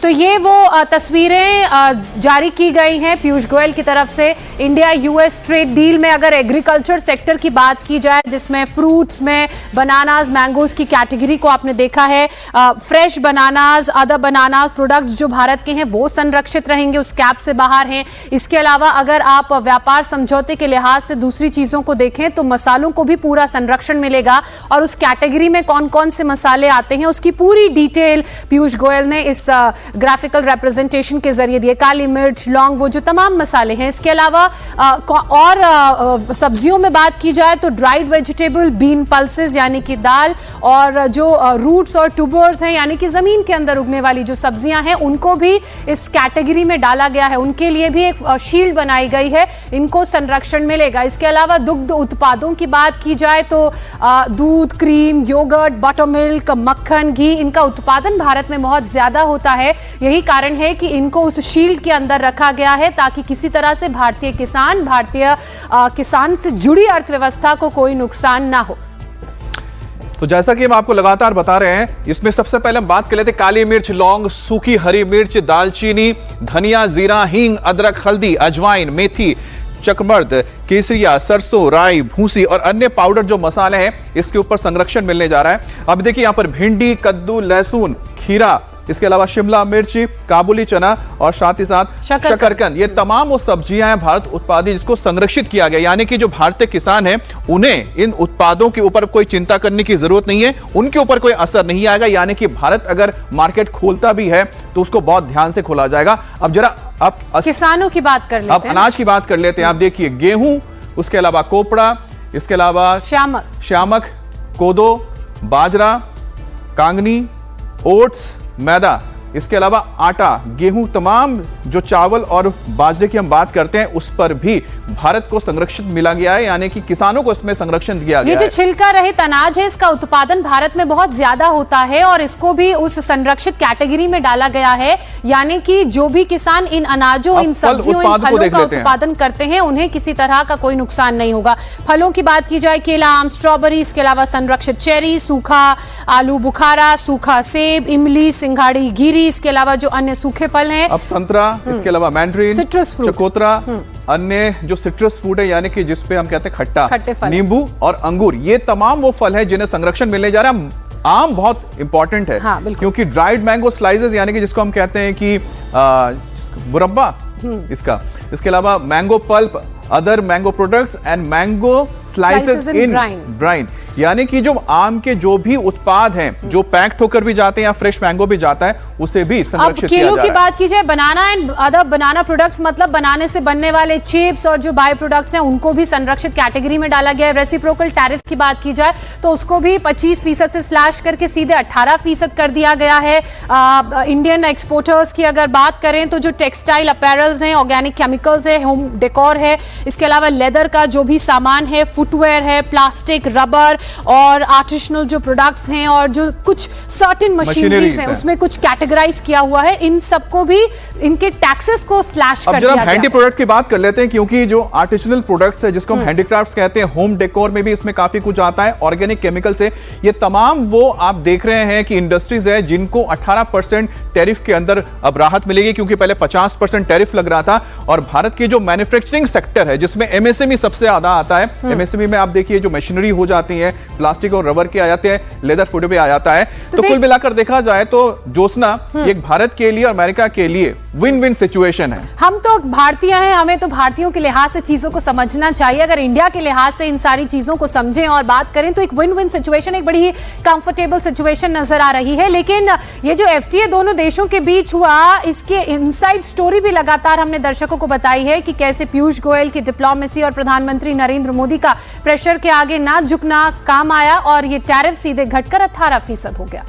तो ये वो तस्वीरें जारी की गई हैं पीयूष गोयल की तरफ से इंडिया यूएस ट्रेड डील में। अगर एग्रीकल्चर सेक्टर की बात की जाए जिसमें फ्रूट्स में बनानाज मैंगोज की कैटेगरी को आपने देखा है, फ्रेश बनानाज अदर बनाना प्रोडक्ट्स जो भारत के हैं वो संरक्षित रहेंगे, उस कैप से बाहर हैं। इसके अलावा अगर आप व्यापार समझौते के लिहाज से दूसरी चीजों को देखें तो मसालों को भी पूरा संरक्षण मिलेगा और उस कैटेगरी में कौन कौन से मसाले आते हैं उसकी पूरी डिटेल पीयूष गोयल ने इस ग्राफिकल रिप्रेजेंटेशन के जरिए दिए। काली मिर्च, लौंग, वो जो तमाम मसाले हैं। इसके अलावा और सब्जियों में बात की जाए तो ड्राइड वेजिटेबल, बीन पल्सेस यानी कि दाल, और जो रूट्स और ट्यूबर्स हैं यानी कि जमीन के अंदर उगने वाली जो सब्जियां हैं उनको भी इस कैटेगरी में डाला गया है। उनके लिए भी एक शील्ड बनाई गई है, इनको संरक्षण मिलेगा। इसके अलावा दुग्ध उत्पादों की बात की जाए तो दूध, क्रीम, योगर्ट, बटर मिल्क, मक्खन, घी, इनका उत्पादन भारत में बहुत ज्यादा होता है। यही कारण है कि इनको उस शील्ड के अंदर रखा गया है ताकि किसी तरह से भारतीय किसान से जुड़ी अर्थव्यवस्था को कोई नुकसान ना हो। तो जैसा कि हम आपको लगातार बता रहे हैं, इसमें सबसे पहले हम बात कर लेते हैं काली मिर्च, लौंग, सूखी हरी मिर्च, दालचीनी, धनिया, जीरा, हींग, अदरक, हल्दी, अजवाइन, मेथी, चकमर्द, केसरिया, सरसों, राई, भूसी और अन्य पाउडर जो मसाले हैं इसके ऊपर संरक्षण मिलने जा रहा है। अब देखिए यहाँ पर भिंडी, कद्दू, लहसुन, खीरा, इसके अलावा शिमला मिर्ची, काबुली चना और साथ ही साथ शकरकंद, ये तमाम वो सब्जियां हैं भारत उत्पादित जिसको संरक्षित किया गया। यानी कि जो भारतीय किसान हैं उन्हें इन उत्पादों के ऊपर कोई चिंता करने की जरूरत नहीं है, उनके ऊपर कोई असर नहीं आएगा। यानी कि भारत अगर मार्केट खोलता भी है तो उसको बहुत ध्यान से खोला जाएगा। अब जरा आप किसानों की बात कर लेते हैं, अब अनाज की बात कर लेते हैं। आप देखिए गेहूं, उसके अलावा कोपड़ा, इसके अलावा श्यामक, कोदो, बाजरा, कांगनी, ओट्स, मैदा, इसके अलावा आटा, गेहूं, तमाम जो चावल और बाजरे की हम बात करते हैं उस पर भी भारत को संरक्षण मिला गया है। यानी कि किसानों को इसमें संरक्षण दिया गया है। ये जो छिलका रहित अनाज है इसका उत्पादन भारत में बहुत ज्यादा होता है और इसको भी उस संरक्षित कैटेगरी में डाला गया है। यानी कि जो भी किसान इन अनाजों, इन सब्जियों, इन फलों का उत्पादन करते हैं उन्हें किसी तरह का कोई नुकसान नहीं होगा। फलों की बात की जाए केला, आम, स्ट्रॉबेरी, इसके अलावा संरक्षित चेरी, सूखा आलू बुखारा, सूखा सेब, इमली, सिंघाड़ी, घिरी, इसके अलावा जो अन्य सूखे फल हैं, अब संतरा, इसके अलावा मैंड्रीन, सिट्रस फ्रूट, चकोतरा, अन्य जो सिट्रस फ्रूट है यानी कि जिसपे हम कहते हैं खट्टा, नींबू और अंगूर, ये तमाम वो फल है जिन्हें संरक्षण मिलने जा रहा है। आम बहुत इंपॉर्टेंट है, हाँ, क्योंकि ड्राइड मैंगो स्लाइसेस यानी कि जिसको हम कहते हैं कि मुरब्बा इसका, इसके अलावा mango pulp, other mango products and mango slices in brine, यानी कि जो आम के जो भी उत्पाद हैं जो पैक्ड होकर भी जाते हैं या फ्रेश मैंगो भी जाता है उसे भी संरक्षित किया जा रहा है। केलों की बात की जाए, बनाना एंड अदर बनाना प्रोडक्ट्स मतलब बनाने से बनने वाले चिप्स और जो बाय प्रोडक्ट्स हैं उनको भी संरक्षित कैटेगरी में डाला गया है। रेसिप्रोकल टैरिफ की बात की जाए तो उसको भी 25% से स्लैश करके सीधे 18% कर दिया गया है। इंडियन एक्सपोर्टर्स की अगर बात करें तो जो टेक्सटाइल अपैरल्स हैं, ऑर्गेनिक केमिकल्स है, होम डेकोर है, इसके अलावा लेदर का जो भी सामान है, फुटवेयर है, प्लास्टिक, रबर और आर्टिसनल जो प्रोडक्ट्स हैं और जो कुछ सर्टेन मशीनरीज हैं उसमें कुछ कैटेगराइज किया हुआ है। इन सबको भी इनके टैक्सेस को स्लैश कर दिया गया है। हैंडी प्रोडक्ट की बात कर लेते हैं क्योंकि जो आर्टिसनल प्रोडक्ट्स है जिसको हम हैंडीक्राफ्ट्स कहते हैं, होम डेकोर में भी इसमें काफी कुछ आता है, ऑर्गेनिक केमिकल से, ये तमाम वो आप देख रहे हैं कि इंडस्ट्रीज है जिनको 18% टैरिफ के अंदर अब राहत मिलेगी क्योंकि पहले 50% टैरिफ लग रहा था। और भारत की जो मैन्युफैक्चरिंग सेक्टर है जिसमें एमएसएमई सबसे ज्यादा आता है, एमएसएमई में आप देखिए जो मशीनरी हो जाती है, प्लास्टिक और रबर के आ जाते हैं, लेदर फुट भी आ जाता है। तो कुल मिलाकर देखा जाए तो जोसना एक भारत के लिए और अमेरिका के लिए विन विन सिचुएशन है। हम तो भारतीय हैं, हमें तो भारतीयों के लिहाज से चीजों को समझना चाहिए। अगर इंडिया के लिहाज से इन सारी चीजों को समझें और बात करें तो एक विन विन सिचुएशन, एक बड़ी ही कंफर्टेबल सिचुएशन नजर आ रही है। लेकिन ये जो एफटीए दोनों देशों के बीच हुआ, इसके इनसाइड स्टोरी भी लगातार हमने दर्शकों को बताई है कि कैसे पीयूष गोयल की डिप्लोमेसी और प्रधानमंत्री नरेंद्र मोदी का प्रेशर के आगे ना झुकना काम आया और ये टैरिफ सीधे घटकर 18% हो गया।